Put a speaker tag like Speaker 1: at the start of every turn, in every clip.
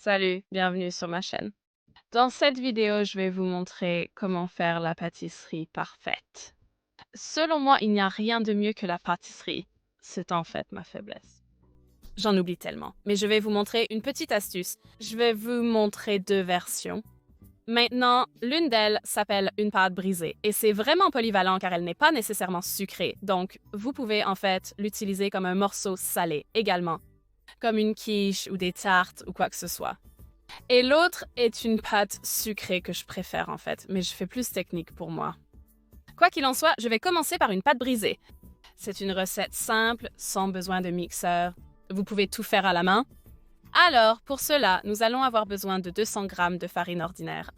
Speaker 1: Salut, bienvenue sur ma chaîne. Dans cette vidéo, je vais vous montrer comment faire la pâtisserie parfaite. Selon moi, il n'y a rien de mieux que la pâtisserie. C'est en fait ma faiblesse. J'en oublie tellement, mais je vais vous montrer une petite astuce. Je vais vous montrer deux versions. Maintenant, l'une d'elles s'appelle une pâte brisée et c'est vraiment polyvalent car elle n'est pas nécessairement sucrée. Donc, vous pouvez en fait l'utiliser comme un morceau salé également, comme une quiche ou des tartes ou quoi que ce soit. Et l'autre est une pâte sucrée que je préfère en fait, mais je fais plus technique pour moi. Quoi qu'il en soit, je vais commencer par une pâte brisée. C'est une recette simple, sans besoin de mixeur. Vous pouvez tout faire à la main. Alors, pour cela, nous allons avoir besoin de 200 g de farine ordinaire,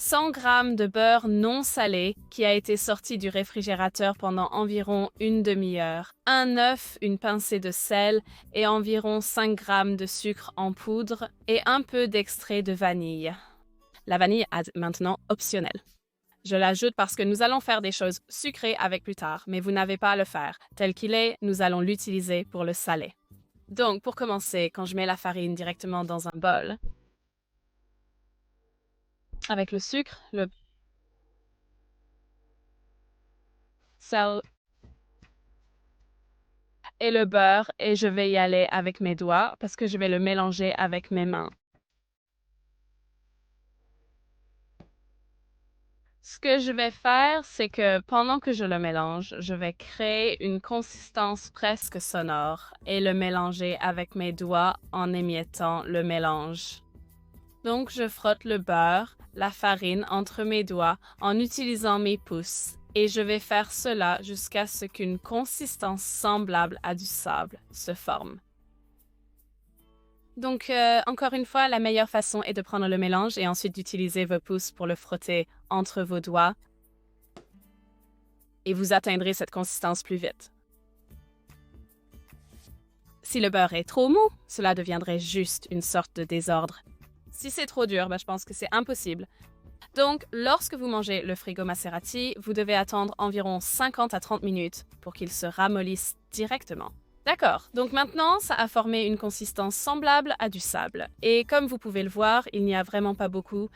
Speaker 1: 100 g de beurre non salé qui a été sorti du réfrigérateur pendant environ une demi-heure, un œuf, une pincée de sel et environ 5 g de sucre en poudre et un peu d'extrait de vanille. La vanille est maintenant optionnelle. Je l'ajoute parce que nous allons faire des choses sucrées avec plus tard, mais vous n'avez pas à le faire. Tel qu'il est, nous allons l'utiliser pour le salé. Donc, pour commencer, quand je mets la farine directement dans un bol, avec le sucre, le sel et le beurre, et je vais y aller avec mes doigts parce que je vais le mélanger avec mes mains. Ce que je vais faire, c'est que pendant que je le mélange, je vais créer une consistance presque sonore et le mélanger avec mes doigts en émiettant le mélange. Donc, je frotte le beurre, la farine entre mes doigts en utilisant mes pouces et je vais faire cela jusqu'à ce qu'une consistance semblable à du sable se forme. Donc, encore une fois, la meilleure façon est de prendre le mélange et ensuite d'utiliser vos pouces pour le frotter entre vos doigts et vous atteindrez cette consistance plus vite. Si le beurre est trop mou, cela deviendrait juste une sorte de désordre. Si c'est trop dur, je pense que c'est impossible. Donc, lorsque vous mangez le frigo Maserati, vous devez attendre environ 50 à 30 minutes pour qu'il se ramollisse directement. D'accord, donc maintenant, ça a formé une consistance semblable à du sable. Et comme vous pouvez le voir, il n'y a vraiment pas beaucoup.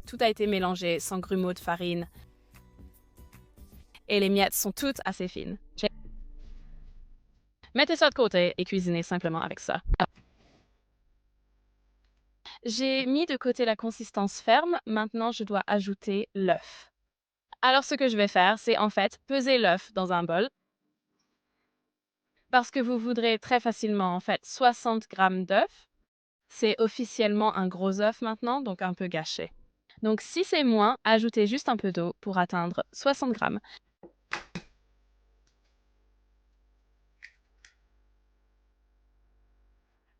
Speaker 1: Tout a été mélangé sans grumeaux de farine. Et les miettes sont toutes assez fines. Mettez ça de côté et cuisinez simplement avec ça. J'ai mis de côté la consistance ferme, maintenant je dois ajouter l'œuf. Alors ce que je vais faire, c'est en fait peser l'œuf dans un bol parce que vous voudrez très facilement en fait 60 g d'œuf. C'est officiellement un gros œuf maintenant, donc un peu gâché. Donc si c'est moins, ajoutez juste un peu d'eau pour atteindre 60 g.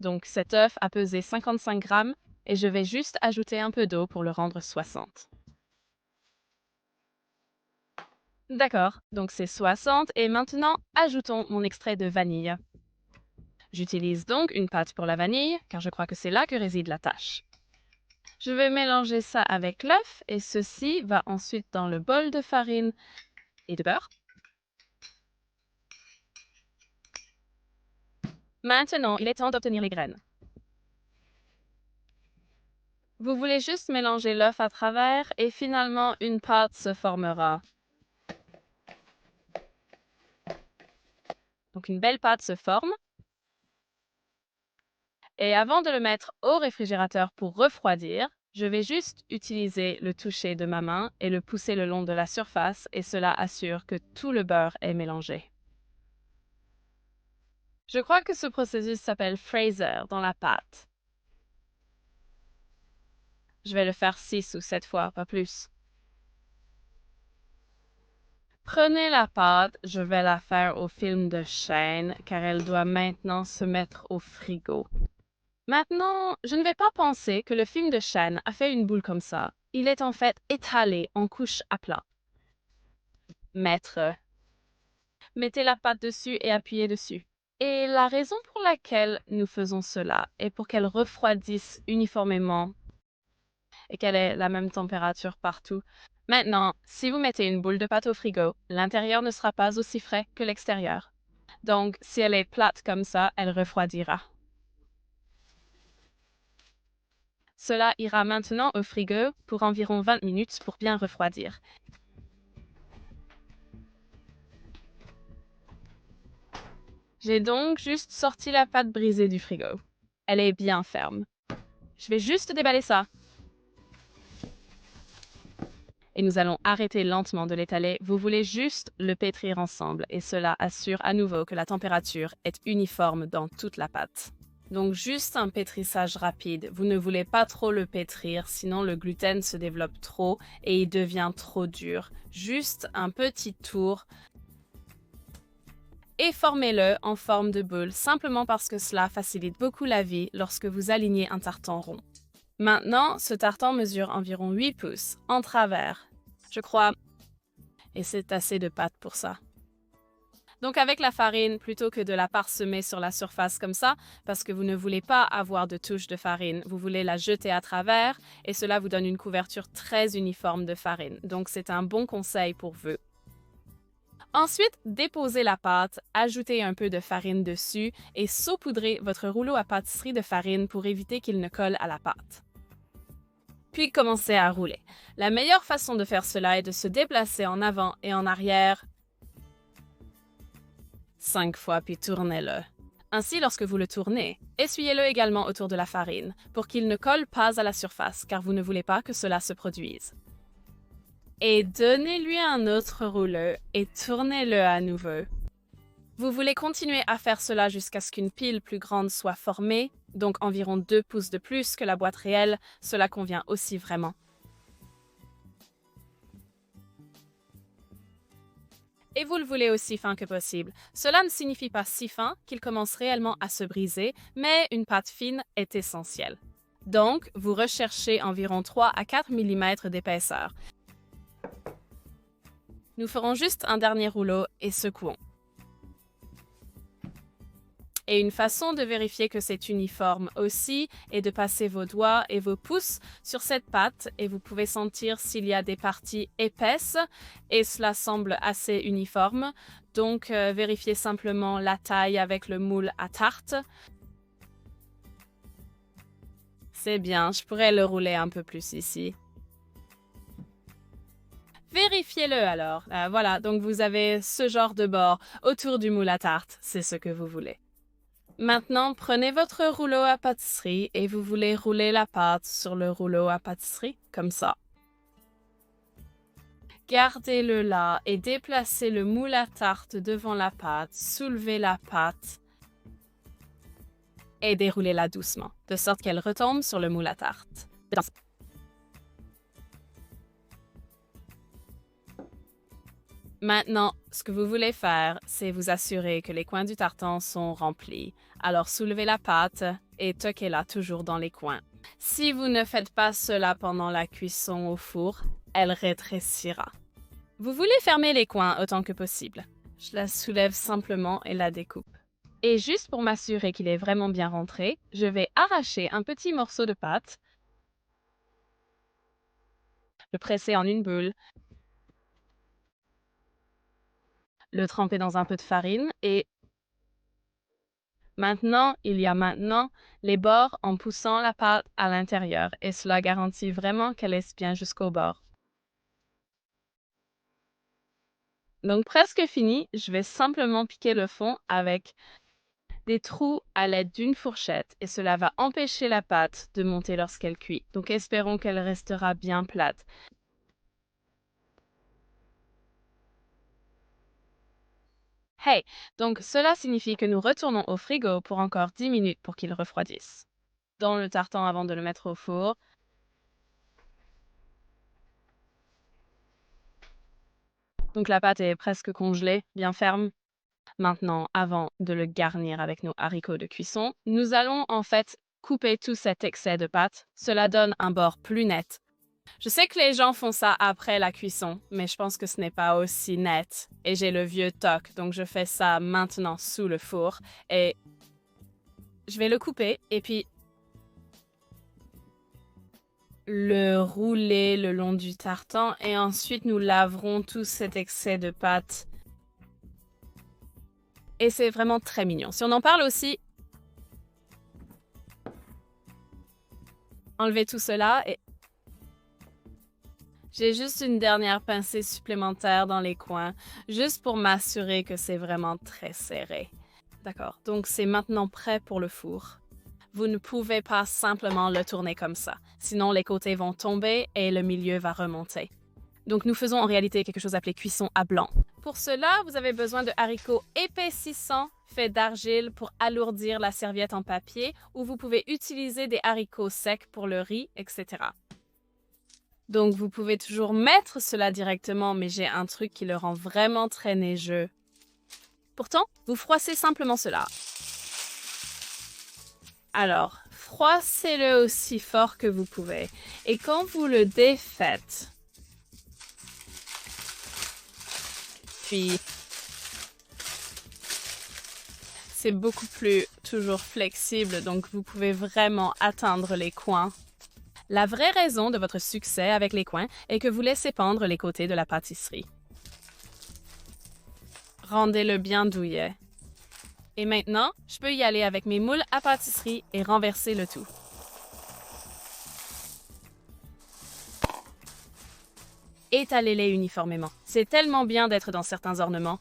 Speaker 1: Donc cet œuf a pesé 55 g et je vais juste ajouter un peu d'eau pour le rendre 60. D'accord, donc c'est 60 et maintenant ajoutons mon extrait de vanille. J'utilise donc une pâte pour la vanille car je crois que c'est là que réside la tâche. Je vais mélanger ça avec l'œuf et ceci va ensuite dans le bol de farine et de beurre. Maintenant, il est temps d'obtenir les graines. Vous voulez juste mélanger l'œuf à travers et finalement une pâte se formera. Donc une belle pâte se forme. Et avant de le mettre au réfrigérateur pour refroidir, je vais juste utiliser le toucher de ma main et le pousser le long de la surface et cela assure que tout le beurre est mélangé. Je crois que ce processus s'appelle Fraser dans la pâte. Je vais le faire 6 ou 7 fois, pas plus. Prenez la pâte, je vais la faire au film de chêne car elle doit maintenant se mettre au frigo. Maintenant, je ne vais pas penser que le film de chêne a fait une boule comme ça. Il est en fait étalé en couches à plat. Mettez la pâte dessus et appuyez dessus. Et la raison pour laquelle nous faisons cela est pour qu'elle refroidisse uniformément et qu'elle ait la même température partout. Maintenant, si vous mettez une boule de pâte au frigo, l'intérieur ne sera pas aussi frais que l'extérieur. Donc, si elle est plate comme ça, elle refroidira. Cela ira maintenant au frigo pour environ 20 minutes pour bien refroidir. J'ai donc juste sorti la pâte brisée du frigo. Elle est bien ferme. Je vais juste déballer ça. Et nous allons arrêter lentement de l'étaler. Vous voulez juste le pétrir ensemble et cela assure à nouveau que la température est uniforme dans toute la pâte. Donc juste un pétrissage rapide. Vous ne voulez pas trop le pétrir, sinon le gluten se développe trop et il devient trop dur. Juste un petit tour et formez-le en forme de boule simplement parce que cela facilite beaucoup la vie lorsque vous alignez un tartan rond. Maintenant, ce tartan mesure environ 8 pouces en travers, je crois, et c'est assez de pâte pour ça. Donc avec la farine, plutôt que de la parsemer sur la surface comme ça, parce que vous ne voulez pas avoir de touches de farine, vous voulez la jeter à travers et cela vous donne une couverture très uniforme de farine. Donc c'est un bon conseil pour vous. Ensuite, déposez la pâte, ajoutez un peu de farine dessus et saupoudrez votre rouleau à pâtisserie de farine pour éviter qu'il ne colle à la pâte. Puis commencez à rouler. La meilleure façon de faire cela est de se déplacer en avant et en arrière 5 fois, puis tournez-le. Ainsi, lorsque vous le tournez, essuyez-le également autour de la farine pour qu'il ne colle pas à la surface, car vous ne voulez pas que cela se produise. Et donnez-lui un autre rouleau et tournez-le à nouveau. Vous voulez continuer à faire cela jusqu'à ce qu'une pile plus grande soit formée, donc environ 2 pouces de plus que la boîte réelle, cela convient aussi vraiment. Et vous le voulez aussi fin que possible. Cela ne signifie pas si fin qu'il commence réellement à se briser, mais une pâte fine est essentielle. Donc, vous recherchez environ 3 à 4 mm d'épaisseur. Nous ferons juste un dernier rouleau et secouons. Et une façon de vérifier que c'est uniforme aussi est de passer vos doigts et vos pouces sur cette pâte et vous pouvez sentir s'il y a des parties épaisses et cela semble assez uniforme. Donc, vérifiez simplement la taille avec le moule à tarte. C'est bien, je pourrais le rouler un peu plus ici. Vérifiez-le alors. Voilà, donc vous avez ce genre de bord autour du moule à tarte, c'est ce que vous voulez. Maintenant, prenez votre rouleau à pâtisserie et vous voulez rouler la pâte sur le rouleau à pâtisserie, comme ça. Gardez-le là et déplacez le moule à tarte devant la pâte, soulevez la pâte et déroulez-la doucement, de sorte qu'elle retombe sur le moule à tarte. Maintenant, ce que vous voulez faire, c'est vous assurer que les coins du tartan sont remplis. Alors soulevez la pâte et toquez-la toujours dans les coins. Si vous ne faites pas cela pendant la cuisson au four, elle rétrécira. Vous voulez fermer les coins autant que possible. Je la soulève simplement et la découpe. Et juste pour m'assurer qu'il est vraiment bien rentré, je vais arracher un petit morceau de pâte, le presser en une boule, le tremper dans un peu de farine et maintenant, il y a maintenant les bords en poussant la pâte à l'intérieur et cela garantit vraiment qu'elle laisse bien jusqu'au bord. Donc presque fini, je vais simplement piquer le fond avec des trous à l'aide d'une fourchette et cela va empêcher la pâte de monter lorsqu'elle cuit. Donc espérons qu'elle restera bien plate. Hey, donc cela signifie que nous retournons au frigo pour encore 10 minutes pour qu'il refroidisse. Dans le tartan avant de le mettre au four. Donc la pâte est presque congelée, bien ferme. Maintenant, avant de le garnir avec nos haricots de cuisson, nous allons en fait couper tout cet excès de pâte. Cela donne un bord plus net. Je sais que les gens font ça après la cuisson, mais je pense que ce n'est pas aussi net. Et j'ai le vieux toc, donc je fais ça maintenant sous le four. Et je vais le couper et puis le rouler le long du tartan. Et ensuite, nous laverons tout cet excès de pâte. Et c'est vraiment très mignon. Si on en parle aussi, enlevez tout cela et j'ai juste une dernière pincée supplémentaire dans les coins, juste pour m'assurer que c'est vraiment très serré. D'accord, donc c'est maintenant prêt pour le four. Vous ne pouvez pas simplement le tourner comme ça, sinon les côtés vont tomber et le milieu va remonter. Donc nous faisons en réalité quelque chose appelé cuisson à blanc. Pour cela, vous avez besoin de haricots épaississants faits d'argile pour alourdir la serviette en papier, ou vous pouvez utiliser des haricots secs pour le riz, etc. Donc vous pouvez toujours mettre cela directement, mais j'ai un truc qui le rend vraiment très neigeux. Pourtant, vous froissez simplement cela. Alors, froissez-le aussi fort que vous pouvez. Et quand vous le défaites, puis c'est beaucoup plus toujours flexible, donc vous pouvez vraiment atteindre les coins. La vraie raison de votre succès avec les coins est que vous laissez pendre les côtés de la pâtisserie. Rendez-le bien douillet. Et maintenant, je peux y aller avec mes moules à pâtisserie et renverser le tout. Étalez-les uniformément. C'est tellement bien d'être dans certains ornements.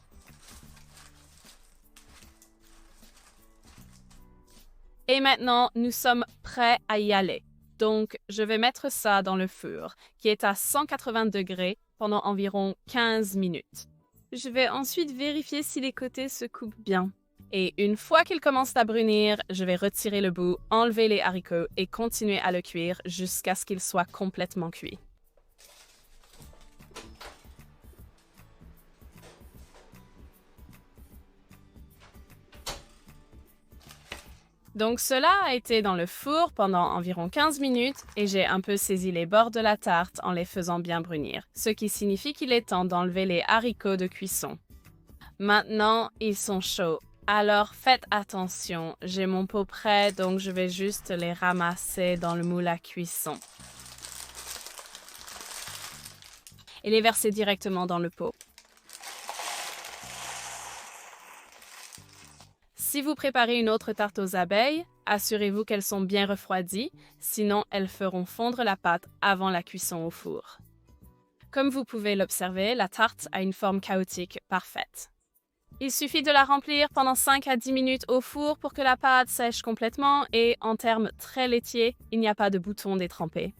Speaker 1: Et maintenant, nous sommes prêts à y aller. Donc, je vais mettre ça dans le four, qui est à 180 degrés pendant environ 15 minutes. Je vais ensuite vérifier si les côtés se coupent bien. Et une fois qu'ils commencent à brunir, je vais retirer le bout, enlever les haricots et continuer à le cuire jusqu'à ce qu'il soit complètement cuit. Donc cela a été dans le four pendant environ 15 minutes et j'ai un peu saisi les bords de la tarte en les faisant bien brunir, ce qui signifie qu'il est temps d'enlever les haricots de cuisson. Maintenant, ils sont chauds. Alors faites attention, j'ai mon pot prêt, donc je vais juste les ramasser dans le moule à cuisson. Et les verser directement dans le pot. Si vous préparez une autre tarte aux abeilles, assurez-vous qu'elles sont bien refroidies, sinon elles feront fondre la pâte avant la cuisson au four. Comme vous pouvez l'observer, la tarte a une forme chaotique parfaite. Il suffit de la remplir pendant 5 à 10 minutes au four pour que la pâte sèche complètement et, en termes très laitiers, il n'y a pas de bouton détrempé.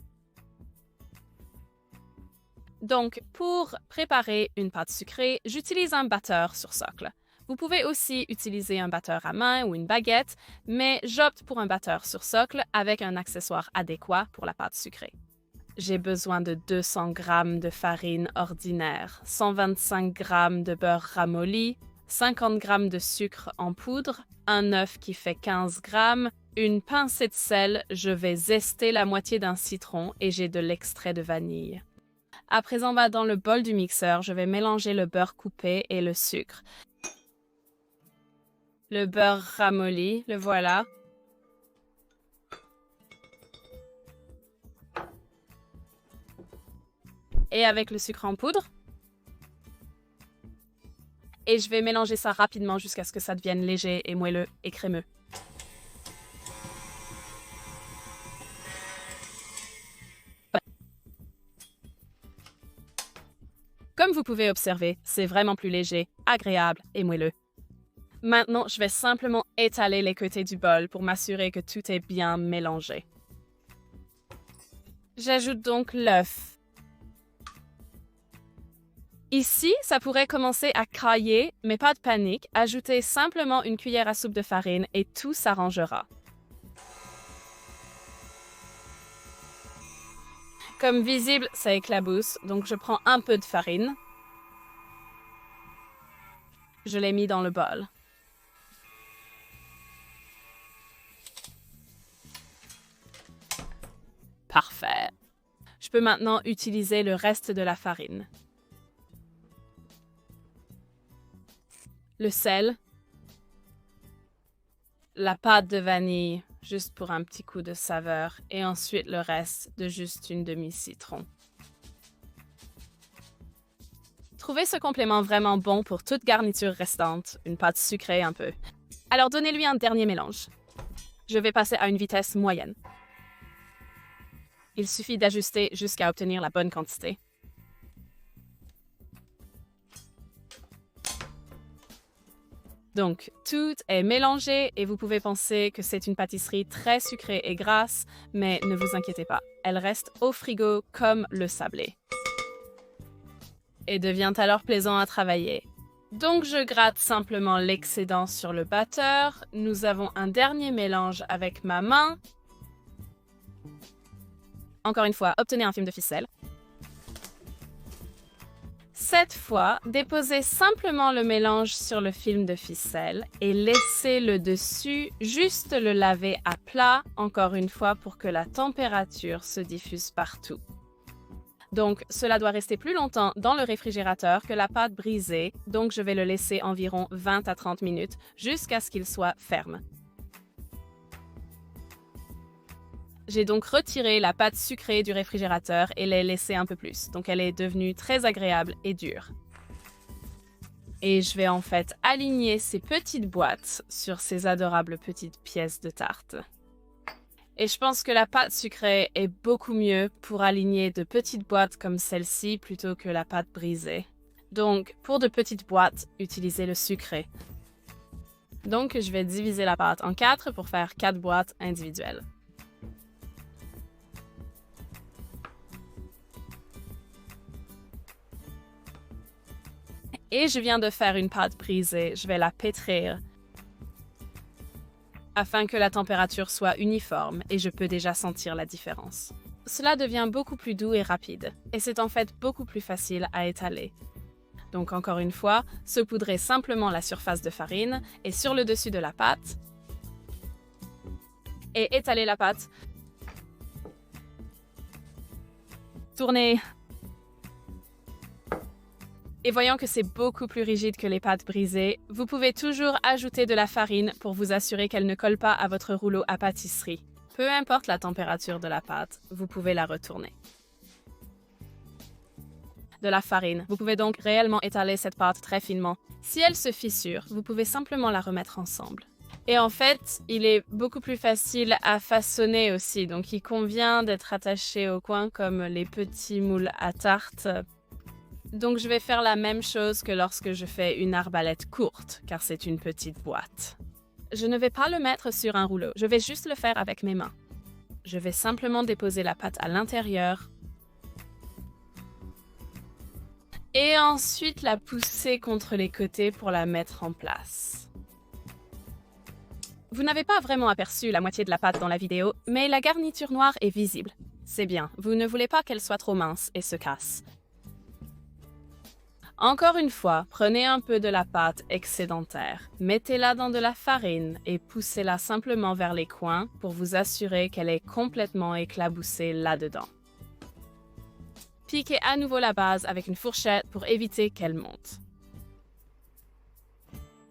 Speaker 1: Donc, pour préparer une pâte sucrée, j'utilise un batteur sur socle. Vous pouvez aussi utiliser un batteur à main ou une baguette, mais j'opte pour un batteur sur socle avec un accessoire adéquat pour la pâte sucrée. J'ai besoin de 200 g de farine ordinaire, 125 g de beurre ramolli, 50 g de sucre en poudre, un œuf qui fait 15 g, une pincée de sel, je vais zester la moitié d'un citron et j'ai de l'extrait de vanille. À présent, dans le bol du mixeur, je vais mélanger le beurre coupé et le sucre. Le beurre ramolli, le voilà. Et avec le sucre en poudre. Et je vais mélanger ça rapidement jusqu'à ce que ça devienne léger et moelleux et crémeux. Comme vous pouvez observer, c'est vraiment plus léger, agréable et moelleux. Maintenant, je vais simplement étaler les côtés du bol pour m'assurer que tout est bien mélangé. J'ajoute donc l'œuf. Ici, ça pourrait commencer à crailler, mais pas de panique. Ajoutez simplement une cuillère à soupe de farine et tout s'arrangera. Comme visible, ça éclabousse, donc je prends un peu de farine. Je l'ai mis dans le bol. Parfait. Je peux maintenant utiliser le reste de la farine. Le sel. La pâte de vanille, juste pour un petit coup de saveur. Et ensuite le reste de juste une demi-citron. Trouvez ce complément vraiment bon pour toute garniture restante, une pâte sucrée un peu. Alors donnez-lui un dernier mélange. Je vais passer à une vitesse moyenne. Il suffit d'ajuster jusqu'à obtenir la bonne quantité. Donc, tout est mélangé et vous pouvez penser que c'est une pâtisserie très sucrée et grasse, mais ne vous inquiétez pas, elle reste au frigo comme le sablé. Et devient alors plaisant à travailler. Donc, je gratte simplement l'excédent sur le batteur. Nous avons un dernier mélange avec ma main. Encore une fois, obtenez un film de ficelle. Cette fois, déposez simplement le mélange sur le film de ficelle et laissez le dessus, juste le laver à plat, encore une fois, pour que la température se diffuse partout. Donc, cela doit rester plus longtemps dans le réfrigérateur que la pâte brisée, donc je vais le laisser environ 20 à 30 minutes jusqu'à ce qu'il soit ferme. J'ai donc retiré la pâte sucrée du réfrigérateur et l'ai laissée un peu plus, donc elle est devenue très agréable et dure. Et je vais en fait aligner ces petites boîtes sur ces adorables petites pièces de tarte. Et je pense que la pâte sucrée est beaucoup mieux pour aligner de petites boîtes comme celle-ci plutôt que la pâte brisée. Donc, pour de petites boîtes, utilisez le sucré. Donc, je vais diviser la pâte en 4 pour faire 4 boîtes individuelles. Et je viens de faire une pâte brisée, je vais la pétrir afin que la température soit uniforme et je peux déjà sentir la différence. Cela devient beaucoup plus doux et rapide, et c'est en fait beaucoup plus facile à étaler. Donc encore une fois, saupoudrez simplement la surface de farine et sur le dessus de la pâte, et étalez la pâte. Tournez. Et voyant que c'est beaucoup plus rigide que les pâtes brisées, vous pouvez toujours ajouter de la farine pour vous assurer qu'elle ne colle pas à votre rouleau à pâtisserie. Peu importe la température de la pâte, vous pouvez la retourner. De la farine. Vous pouvez donc réellement étaler cette pâte très finement. Si elle se fissure, vous pouvez simplement la remettre ensemble. Et en fait, il est beaucoup plus facile à façonner aussi, donc il convient d'être attaché au coin comme les petits moules à tarte. Donc je vais faire la même chose que lorsque je fais une arbalète courte, car c'est une petite boîte. Je ne vais pas le mettre sur un rouleau, je vais juste le faire avec mes mains. Je vais simplement déposer la pâte à l'intérieur et ensuite la pousser contre les côtés pour la mettre en place. Vous n'avez pas vraiment aperçu la moitié de la pâte dans la vidéo, mais la garniture noire est visible. C'est bien, vous ne voulez pas qu'elle soit trop mince et se casse. Encore une fois, prenez un peu de la pâte excédentaire, mettez-la dans de la farine et poussez-la simplement vers les coins pour vous assurer qu'elle est complètement éclaboussée là-dedans. Piquez à nouveau la base avec une fourchette pour éviter qu'elle monte.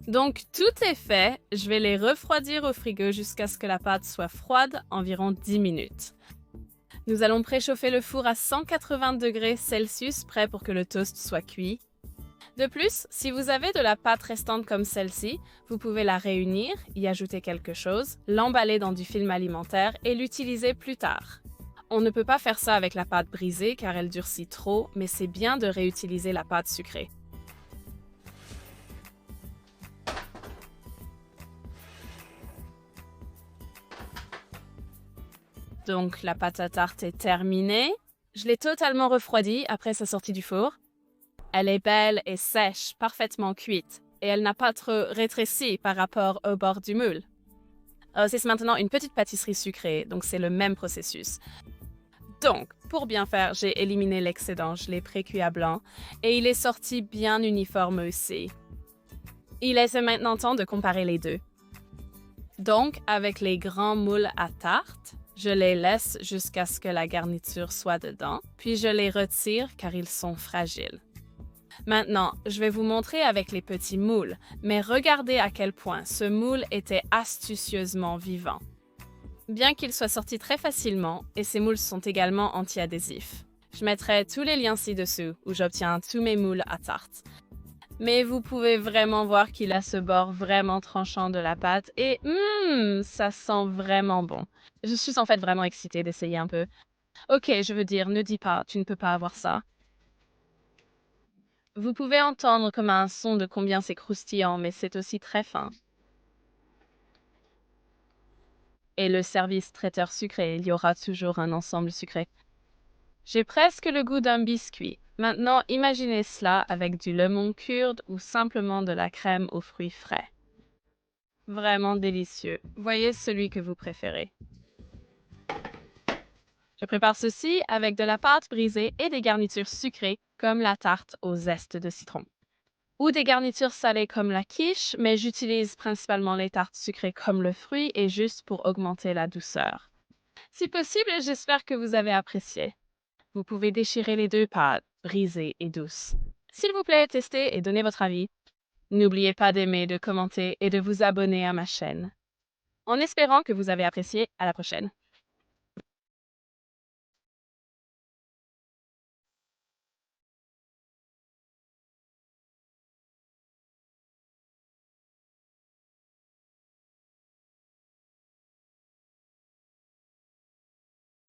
Speaker 1: Donc tout est fait, je vais les refroidir au frigo jusqu'à ce que la pâte soit froide, environ 10 minutes. Nous allons préchauffer le four à 180 degrés Celsius, prêt pour que le toast soit cuit. De plus, si vous avez de la pâte restante comme celle-ci, vous pouvez la réunir, y ajouter quelque chose, l'emballer dans du film alimentaire et l'utiliser plus tard. On ne peut pas faire ça avec la pâte brisée car elle durcit trop, mais c'est bien de réutiliser la pâte sucrée. Donc la pâte à tarte est terminée. Je l'ai totalement refroidie après sa sortie du four. Elle est belle et sèche, parfaitement cuite, et elle n'a pas trop rétréci par rapport au bord du moule. C'est maintenant une petite pâtisserie sucrée, donc c'est le même processus. Donc, pour bien faire, j'ai éliminé l'excédent, je l'ai pré-cuit à blanc, et il est sorti bien uniforme aussi. Il est maintenant temps de comparer les deux. Donc, avec les grands moules à tarte, je les laisse jusqu'à ce que la garniture soit dedans, puis je les retire car ils sont fragiles. Maintenant, je vais vous montrer avec les petits moules, mais regardez à quel point ce moule était astucieusement vivant. Bien qu'il soit sorti très facilement, et ces moules sont également anti-adhésifs. Je mettrai tous les liens ci-dessous où j'obtiens tous mes moules à tarte. Mais vous pouvez vraiment voir qu'il a ce bord vraiment tranchant de la pâte et ça sent vraiment bon. Je suis en fait vraiment excitée d'essayer un peu. Ok, je veux dire, ne dis pas, tu ne peux pas avoir ça. Vous pouvez entendre comme un son de combien c'est croustillant, mais c'est aussi très fin. Et le service traiteur sucré, il y aura toujours un ensemble sucré. J'ai presque le goût d'un biscuit. Maintenant, imaginez cela avec du lemon kurde ou simplement de la crème aux fruits frais. Vraiment délicieux. Voyez celui que vous préférez. Je prépare ceci avec de la pâte brisée et des garnitures sucrées comme la tarte au zeste de citron. Ou des garnitures salées comme la quiche, mais j'utilise principalement les tartes sucrées comme le fruit et juste pour augmenter la douceur. Si possible, j'espère que vous avez apprécié. Vous pouvez déchirer les deux pâtes, brisées et douces. S'il vous plaît, testez et donnez votre avis. N'oubliez pas d'aimer, de commenter et de vous abonner à ma chaîne. En espérant que vous avez apprécié, à la prochaine.